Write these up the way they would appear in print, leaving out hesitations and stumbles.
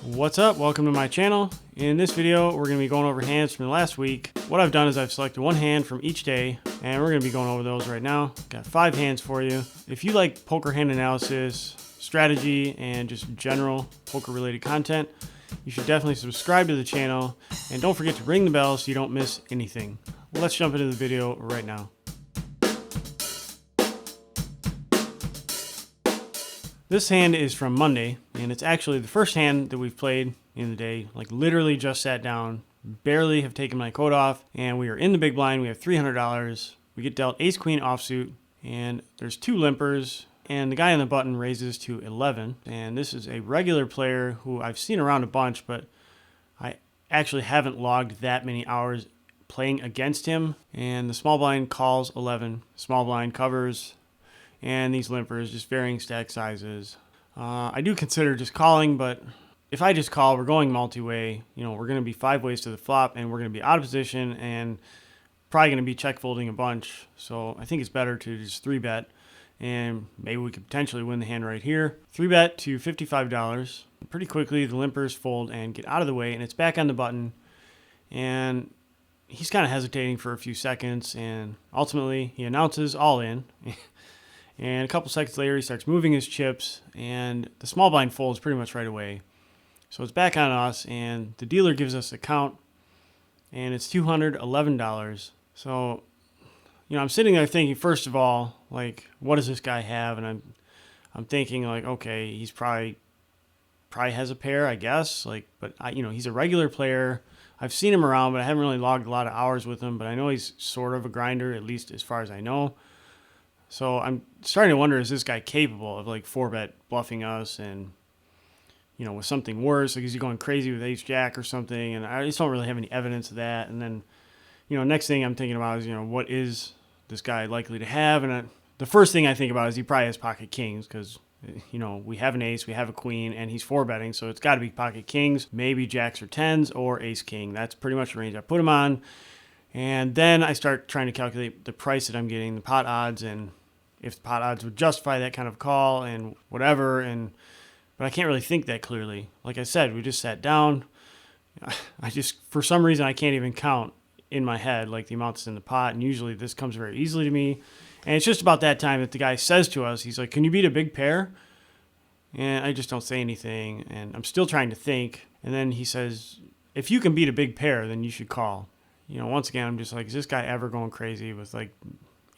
What's up? Welcome to my channel. In this video, we're going to be going over hands from the last week. What I've done is I've selected one hand from each day, and we're going to be going over those right now. Got 5 hands for you. If you like poker hand analysis, strategy, and just general poker related content, you should definitely subscribe to the channel, and don't forget to ring the bell so you don't miss anything. Let's jump into the video right now. This hand is from Monday, and it's actually the first hand that we've played in the day. Like literally just sat down, barely have taken my coat off, and we are in the big blind. We have $300. We get dealt ace queen offsuit, and there's 2 limpers, and the guy on the button raises to 11. And this is a regular player who I've seen around a bunch, but I actually haven't logged that many hours playing against him. And the small blind calls 11, small blind covers, and these limpers, just varying stack sizes. I do consider just calling, but if I just call, we're going multi-way. You know, we're going to be 5 ways to the flop, and we're going to be out of position, and probably going to be check folding a bunch. So I think it's better to just 3-bet, and maybe we could potentially win the hand right here. 3-bet to $55. Pretty quickly, the limpers fold and get out of the way, and it's back on the button, and he's kind of hesitating for a few seconds, and ultimately he announces all in. And a couple seconds later, he starts moving his chips, and the small blind folds pretty much right away. So it's back on us, and the dealer gives us a count, and it's $211. So, you know, I'm sitting there thinking, first of all, like, what does this guy have? And I'm thinking, like, okay, he's probably has a pair, I guess. Like, but you know, he's a regular player. I've seen him around, but I haven't really logged a lot of hours with him. But I know he's sort of a grinder, at least as far as I know. So I'm starting to wonder, is this guy capable of like 4-bet bluffing us and, you know, with something worse? Like, is he going crazy with ace-jack or something? And I just don't really have any evidence of that. And then, you know, next thing I'm thinking about is, you know, what is this guy likely to have? And the first thing I think about is he probably has pocket kings because, you know, we have an ace, we have a queen, and he's 4-betting. So it's got to be pocket kings, maybe jacks or 10s, or ace-king. That's pretty much the range I put him on. And then I start trying to calculate the price that I'm getting, the pot odds, and if the pot odds would justify that kind of call and whatever. But I can't really think that clearly. Like I said, we just sat down. I just, for some reason, I can't even count in my head like the amount that's in the pot. And usually this comes very easily to me. And it's just about that time that the guy says to us, he's like, "Can you beat a big pair?" And I just don't say anything. And I'm still trying to think. And then he says, "If you can beat a big pair, then you should call." You know, once again, I'm just like, is this guy ever going crazy with like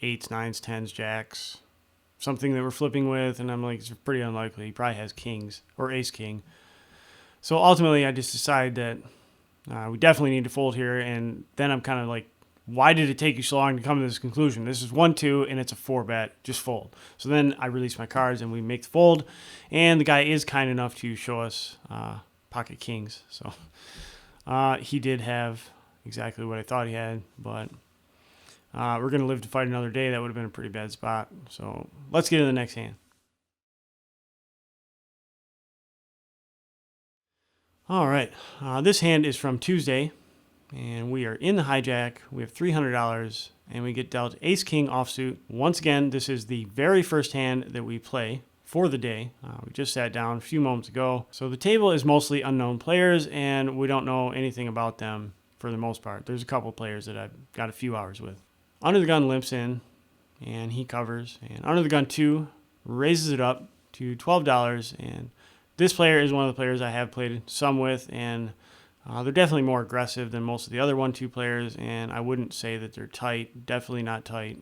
8s, 9s, 10s, jacks, something that we're flipping with? And I'm like, it's pretty unlikely. He probably has kings or ace-king. So ultimately, I just decide that we definitely need to fold here. And then I'm kind of like, why did it take you so long to come to this conclusion? This is 1-2, and it's a 4-bet. Just fold. So then I release my cards, and we make the fold. And the guy is kind enough to show us pocket kings. So he did have exactly what I thought he had, but we're going to live to fight another day. That would have been a pretty bad spot. So let's get to the next hand. All right. This hand is from Tuesday, and we are in the hijack. We have $300, and we get dealt ace-king offsuit. Once again, this is the very first hand that we play for the day. We just sat down a few moments ago. So the table is mostly unknown players, and we don't know anything about them for the most part. There's a couple players that I've got a few hours with. Under the gun limps in, and he covers. And under the gun 2 raises it up to $12. And this player is one of the players I have played some with, and they're definitely more aggressive than most of the other 1-2 players. And I wouldn't say that they're tight. Definitely not tight.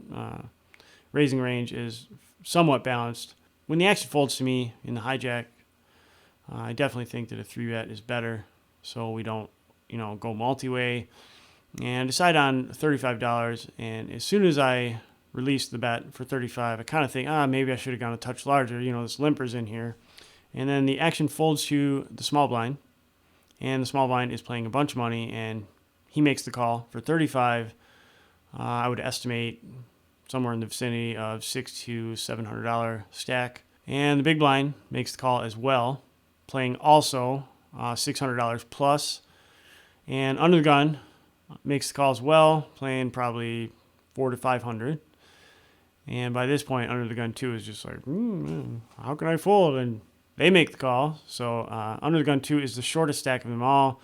Raising range is somewhat balanced. When the action folds to me in the hijack, I definitely think that a 3-bet is better, so we don't, you know, go multi-way. And decide on $35, and as soon as I release the bet for $35, I kind of think, maybe I should have gone a touch larger. You know, this limper's in here. And then the action folds to the small blind, and the small blind is playing a bunch of money, and he makes the call for $35. I would estimate somewhere in the vicinity of $600 to $700 stack. And the big blind makes the call as well, playing also $600 plus. And under the gun makes the call as well, playing probably $400 to $500. And by this point, under the gun 2 is just like, how can I fold? And They make the call. So Under the Gun 2 is the shortest stack of them all,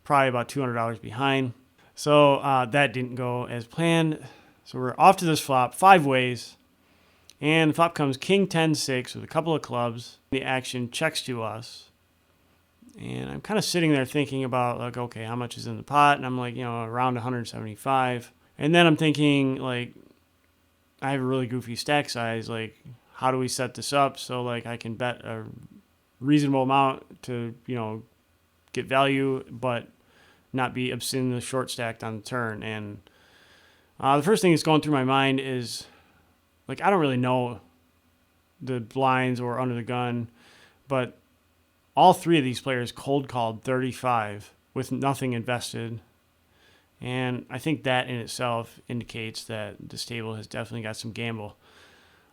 probably about $200 behind. So that didn't go as planned. So we're off to this flop, 5 ways. And the flop comes King 10-6 with a couple of clubs. The action checks to us. And I'm kind of sitting there thinking about, like, okay, how much is in the pot? And I'm like, around 175. And then I'm thinking, like, I have a really goofy stack size. Like, how do we set this up so, like, I can bet a reasonable amount to, get value, but not be obscenely short stacked on the turn? And the first thing that's going through my mind is, like, I don't really know the blinds or Under the Gun, but all 3 of these players cold called 35 with nothing invested. And I think that in itself indicates that this table has definitely got some gamble.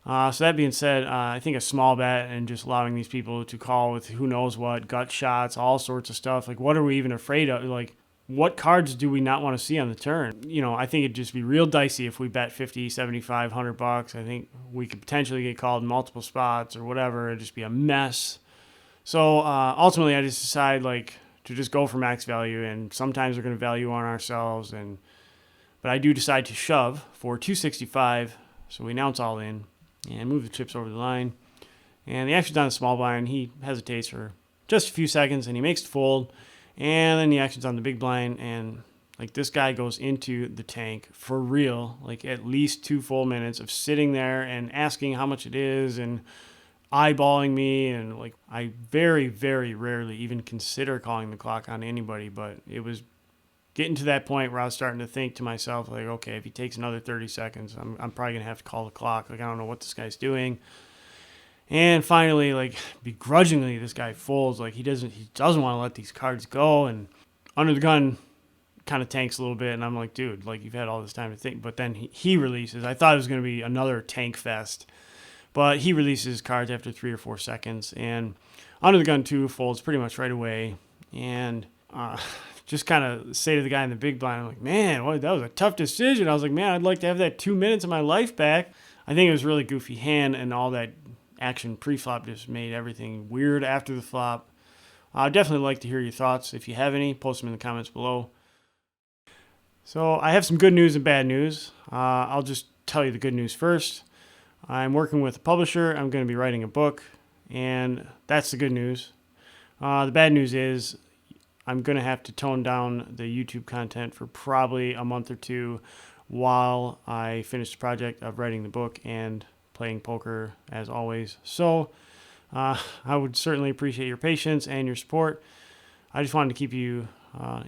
So that being said, I think a small bet and just allowing these people to call with who knows what, gut shots, all sorts of stuff. Like, what are we even afraid of? Like, what cards do we not want to see on the turn? I think it'd just be real dicey if we bet 50, 75, $100. I think we could potentially get called in multiple spots or whatever. It'd just be a mess. So ultimately, I just decide, like, to just go for max value, and sometimes we're going to value on ourselves. But I do decide to shove for 265. So we announce all in and move the chips over the line. And the action's on the small blind. He hesitates for just a few seconds, and he makes the fold. And then the action's on the big blind, and, like, this guy goes into the tank for real, like, at least 2 full minutes of sitting there and asking how much it is and eyeballing me. And, like, I very, very rarely even consider calling the clock on anybody, but it was getting to that point where I was starting to think to myself, like, okay, if he takes another 30 seconds, I'm probably going to have to call the clock. Like, I don't know what this guy's doing. And finally, like, begrudgingly, this guy folds. Like, he doesn't want to let these cards go. And Under the Gun kind of tanks a little bit. And I'm like, dude, like, you've had all this time to think. But then he releases. I thought it was going to be another tank fest. But he releases cards after 3 or 4 seconds. And Under the Gun 2 folds pretty much right away. And just kind of say to the guy in the big blind, I'm like, man, that was a tough decision. I was like, man, I'd like to have that 2 minutes of my life back. I think it was a really goofy hand, and all that action pre-flop just made everything weird after the flop. I'd definitely like to hear your thoughts. If you have any, post them in the comments below. So I have some good news and bad news. I'll just tell you the good news first. I'm working with a publisher. I'm going to be writing a book, and that's the good news. The bad news is I'm going to have to tone down the YouTube content for probably a month or 2 while I finish the project of writing the book and playing poker as always. So I would certainly appreciate your patience and your support. I just wanted to keep you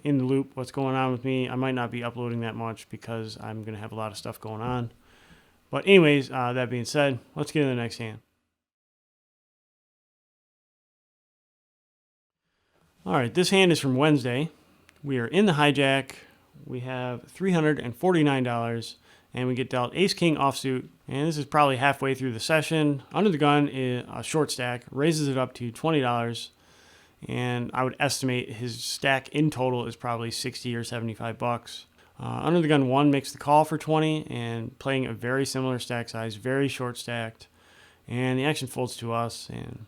in the loop what's going on with me. I might not be uploading that much because I'm going to have a lot of stuff going on. But anyways, that being said, let's get to the next hand. All right, this hand is from Wednesday. We are in the hijack. We have $349. And we get dealt Ace-King offsuit, and this is probably halfway through the session. Under the Gun is a short stack, raises it up to $20, and I would estimate his stack in total is probably $60 or $75. Under the Gun 1 makes the call for 20, and playing a very similar stack size, very short stacked, and the action folds to us. And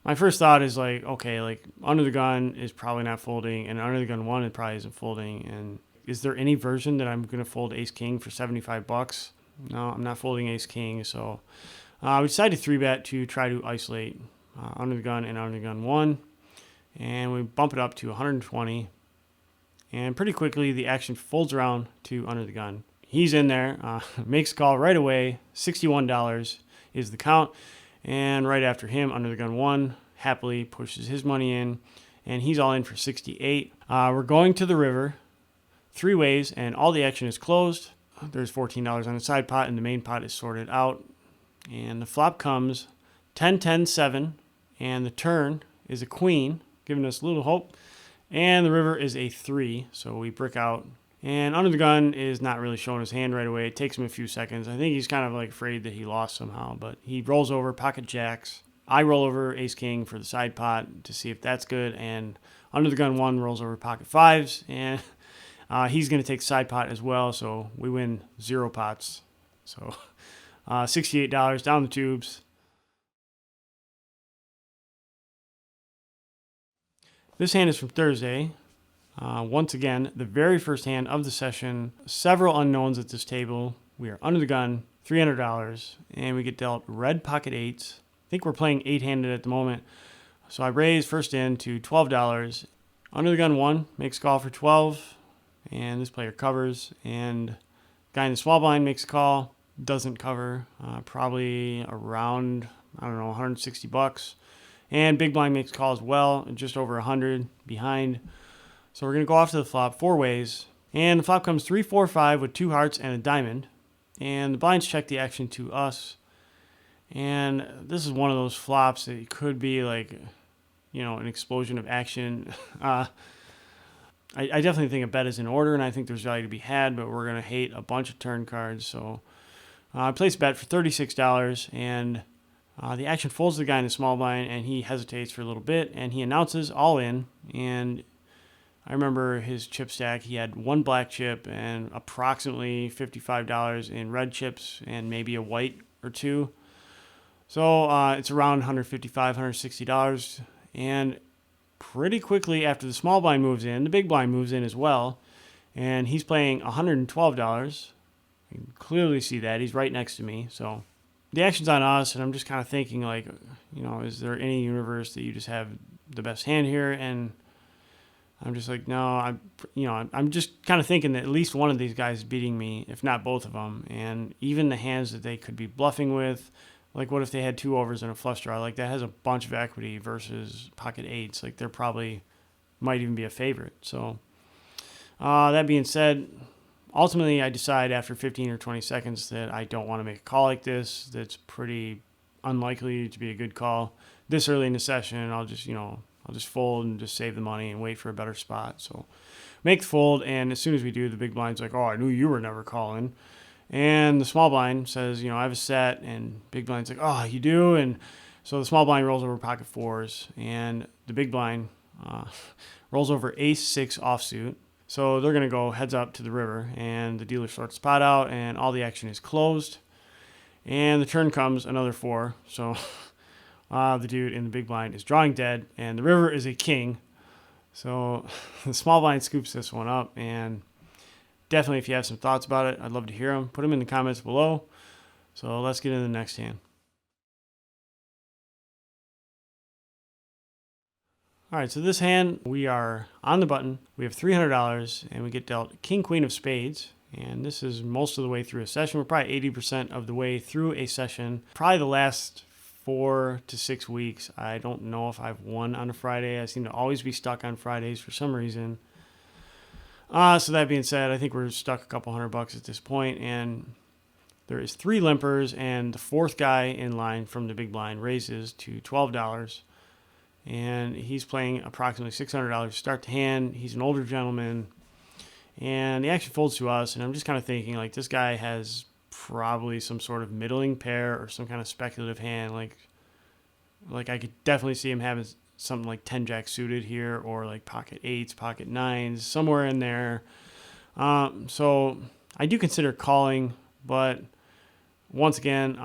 my first thought is, like, okay, like, Under the Gun is probably not folding, and Under the Gun 1 it probably isn't folding, and is there any version that I'm going to fold Ace-King for $75? No, I'm not folding Ace-King. So we decided to 3-bet to try to isolate Under the Gun and Under the Gun 1. And we bump it up to 120. And pretty quickly, the action folds around to Under the Gun. He's in there, makes a call right away. $61 is the count. And right after him, Under the Gun 1 happily pushes his money in. And he's all in for 68. We're going to the river 3 ways, and all the action is closed. There's $14 on the side pot, and the main pot is sorted out. And the flop comes 10-10-7, and the turn is a queen, giving us a little hope. And the river is a 3, so we brick out. And Under the Gun is not really showing his hand right away. It takes him a few seconds. I think he's kind of, like, afraid that he lost somehow, but he rolls over pocket jacks. I roll over Ace-King for the side pot to see if that's good, and Under the Gun 1 rolls over pocket 5s, and he's going to take side pot as well, so we win 0 pots. So $68 down the tubes. This hand is from Thursday. Once again, the very first hand of the session. Several unknowns at this table. We are under the gun, $300, and we get dealt red pocket eights. I think we're playing 8-handed at the moment. So I raise first in to $12. Under the gun 1 makes a call for 12, and this player covers. And guy in the small blind makes a call, doesn't cover, probably around, I don't know, $160. And big blind makes a call as well, just over 100 behind. So we're going to go off to the flop 4 ways. And the flop comes 3, 4, 5 with 2 hearts and a diamond. And the blinds check the action to us. And this is one of those flops that could be like, you know, an explosion of action. I definitely think a bet is in order, and I think there's value to be had, but we're going to hate a bunch of turn cards. So I place a bet for $36, and the action folds the guy in the small blind, and he hesitates for a little bit, and he announces all in. And I remember his chip stack. He had 1 black chip and approximately $55 in red chips and maybe a white or 2. So it's around $155, $160. And pretty quickly after the small blind moves in, the big blind moves in as well. And he's playing $112. You can clearly see that. He's right next to me. So the action's on us, and I'm just kind of thinking, like, you know, is there any universe that you just have the best hand here? And I'm just like, no, I'm just kind of thinking that at least one of these guys is beating me, if not both of them. And even the hands that they could be bluffing with, like what if they had 2 overs and a flush draw? Like that has a bunch of equity versus pocket eights. Like they're probably might even be a favorite. So that being said, ultimately I decide after 15 or 20 seconds that I don't want to make a call like this. That's pretty unlikely to be a good call this early in the session. I'll just fold and just save the money and wait for a better spot. So make the fold, and as soon as we do, the big blind's like, oh, I knew you were never calling. And the small blind says, I have a set, and big blind's like, oh, you do? And so the small blind rolls over pocket 4s, and the big blind rolls over ace-6 offsuit. So they're going to go heads up to the river, and the dealer sorts the pot out, and all the action is closed. And the turn comes another 4, so the dude in the big blind is drawing dead, and the river is a king. So the small blind scoops this one up, and definitely if you have some thoughts about it, I'd love to hear them. Put them in the comments below. So let's get into the next hand. All right, so this hand, we are on the button. We have $300, and we get dealt king, queen of spades. And this is most of the way through a session. We're probably 80% of the way through a session. Probably the last 4 to 6 weeks. I don't know if I've won on a Friday. I seem to always be stuck on Fridays for some reason. So that being said, I think we're stuck a couple $100 at this point, and there is 3 limpers, and the 4th guy in line from the big blind raises to $12, and he's playing approximately $600 start to hand. He's an older gentleman, and the action folds to us, and I'm just kind of thinking, like, this guy has probably some sort of middling pair or some kind of speculative hand. Like I could definitely see him having something like 10 jack suited here, or like pocket 8s, pocket 9s, somewhere in there. So I do consider calling, but once again,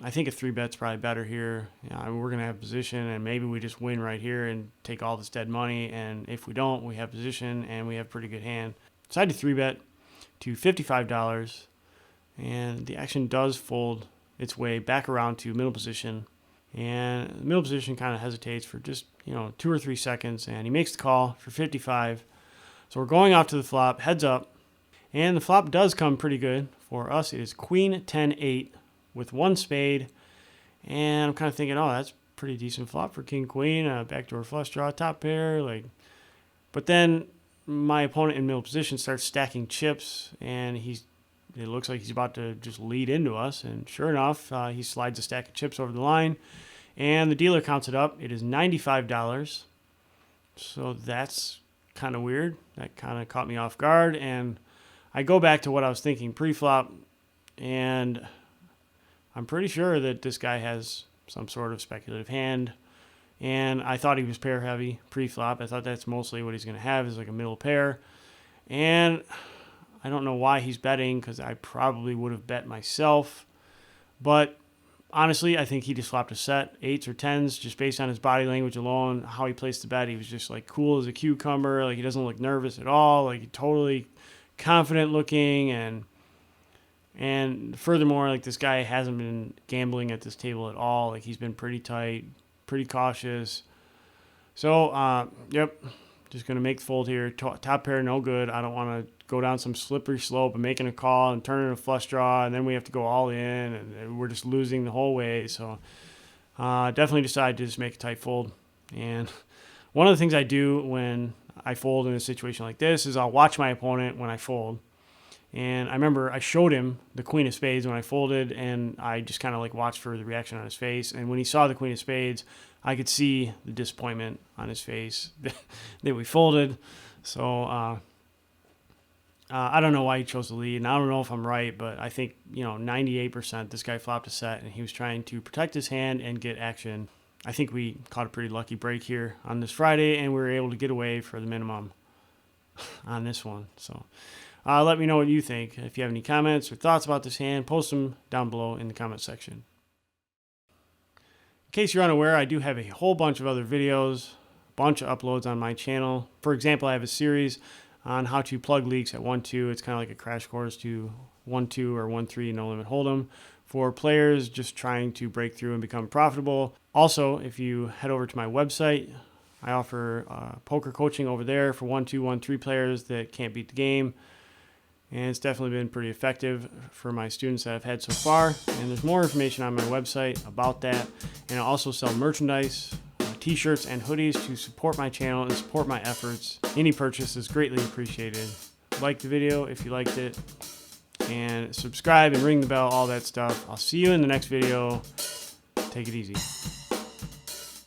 I think a 3-bet's probably better here. We're going to have position, and maybe we just win right here and take all this dead money. And if we don't, we have position and we have pretty good hand. So I do 3-bet to $55. And the action does fold its way back around to middle position. And the middle position kind of hesitates for just, 2 or 3 seconds. And he makes the call for 55. So we're going off to the flop, heads up. And the flop does come pretty good. For us, it is queen 10-8 with 1 spade. And I'm kind of thinking, oh, that's pretty decent flop for king queen. Backdoor flush draw, top pair. But then my opponent in middle position starts stacking chips. And it looks like he's about to just lead into us, and sure enough, he slides a stack of chips over the line, and the dealer counts it up. It is $95, so that's kind of weird. That kind of caught me off guard, and I go back to what I was thinking pre-flop, and I'm pretty sure that this guy has some sort of speculative hand, and I thought he was pair heavy pre-flop. I thought that's mostly what he's going to have, is like a middle pair, and I don't know why he's betting, because I probably would have bet myself. But honestly, I think he just flopped a set, 8s or 10s, just based on his body language alone, how he placed the bet. He was just like cool as a cucumber. Like he doesn't look nervous at all. Like he totally confident looking. And furthermore, like this guy hasn't been gambling at this table at all. Like he's been pretty tight, pretty cautious. So, yep, just going to make the fold here. Top pair, no good. I don't want to go down some slippery slope and making a call and turning a flush draw, and then we have to go all in, and we're just losing the whole way. So definitely decided to just make a tight fold. And one of the things I do when I fold in a situation like this is I'll watch my opponent when I fold. And I remember I showed him the queen of spades when I folded, and I just kind of like watched for the reaction on his face. And when he saw the queen of spades, I could see the disappointment on his face that we folded. So I don't know why he chose the lead, and I don't know if I'm right, but I think 98% this guy flopped a set, and he was trying to protect his hand and get action. I think we caught a pretty lucky break here on this Friday, and we were able to get away for the minimum on this one. So let me know what you think. If you have any comments or thoughts about this hand, post them down below in the comment section. In case you're unaware, I do have a whole bunch of other videos, a bunch of uploads on my channel. For example, I have a series on how to plug leaks at 1-2. It's kind of like a crash course to 1-2 or 1-3 No Limit Holdem for players just trying to break through and become profitable. Also, if you head over to my website, I offer poker coaching over there for 1-2, 1-3 players that can't beat the game. And it's definitely been pretty effective for my students that I've had so far. And there's more information on my website about that. And I also sell merchandise, t-shirts and hoodies to support my channel and support my efforts. Any purchase is greatly appreciated. Like the video if you liked it, and subscribe and ring the bell, all that stuff. I'll see you in the next video. Take it easy.